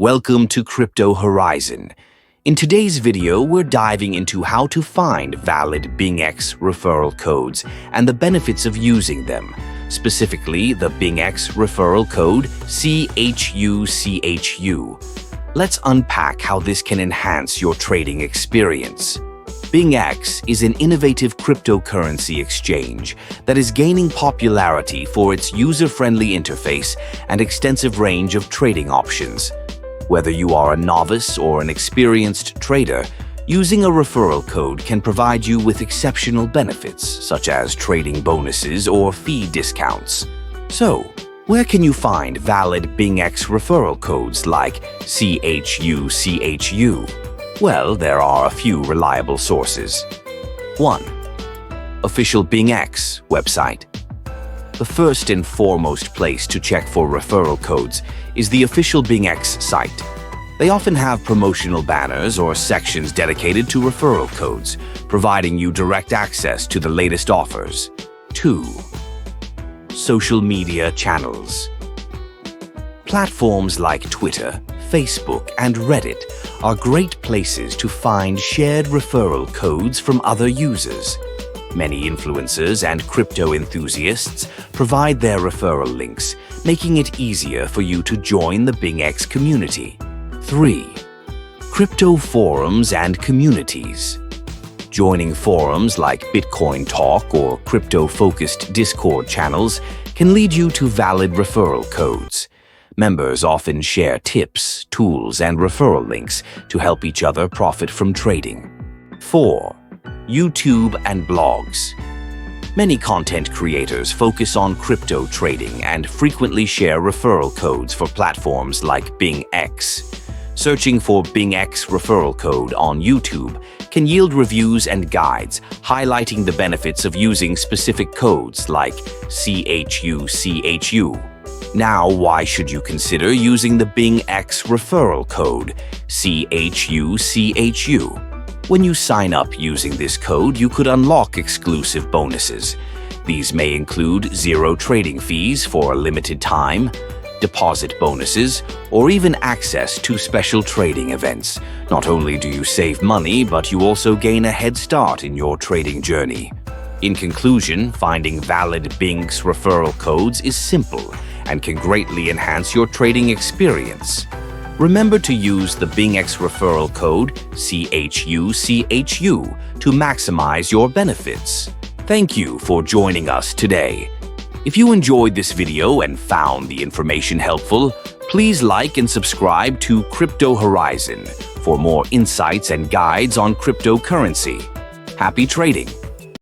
Welcome to Crypto Horizon. In today's video, we're diving into how to find valid BingX referral codes and the benefits of using them, specifically the BingX referral code CHUCHU. Let's unpack how this can enhance your trading experience. BingX is an innovative cryptocurrency exchange that is gaining popularity for its user-friendly interface and extensive range of trading options. Whether you are a novice or an experienced trader, using a referral code can provide you with exceptional benefits, such as trading bonuses or fee discounts. So, where can you find valid BingX referral codes like CHUCHU? Well, there are a few reliable sources. 1. Official BingX website. The first and foremost place to check for referral codes is the official BingX site. They often have promotional banners or sections dedicated to referral codes, providing you direct access to the latest offers. 2. Social media channels. Platforms like Twitter, Facebook, and Reddit are great places to find shared referral codes from other users. Many influencers and crypto enthusiasts provide their referral links, making it easier for you to join the BingX community. 3. Crypto forums and communities. Joining forums like Bitcoin Talk or crypto-focused Discord channels can lead you to valid referral codes. Members often share tips, tools, and referral links to help each other profit from trading. 4. YouTube and blogs. Many content creators focus on crypto trading and frequently share referral codes for platforms like BingX. Searching for BingX referral code on YouTube can yield reviews and guides highlighting the benefits of using specific codes like CHUCHU. Now, why should you consider using the BingX referral code CHUCHU? When you sign up using this code, you could unlock exclusive bonuses. These may include zero trading fees for a limited time, deposit bonuses, or even access to special trading events. Not only do you save money, but you also gain a head start in your trading journey. In conclusion, finding valid BingX referral codes is simple and can greatly enhance your trading experience. Remember to use the BingX referral code CHUCHU to maximize your benefits. Thank you for joining us today. If you enjoyed this video and found the information helpful, please like and subscribe to Crypto Horizon for more insights and guides on cryptocurrency. Happy trading!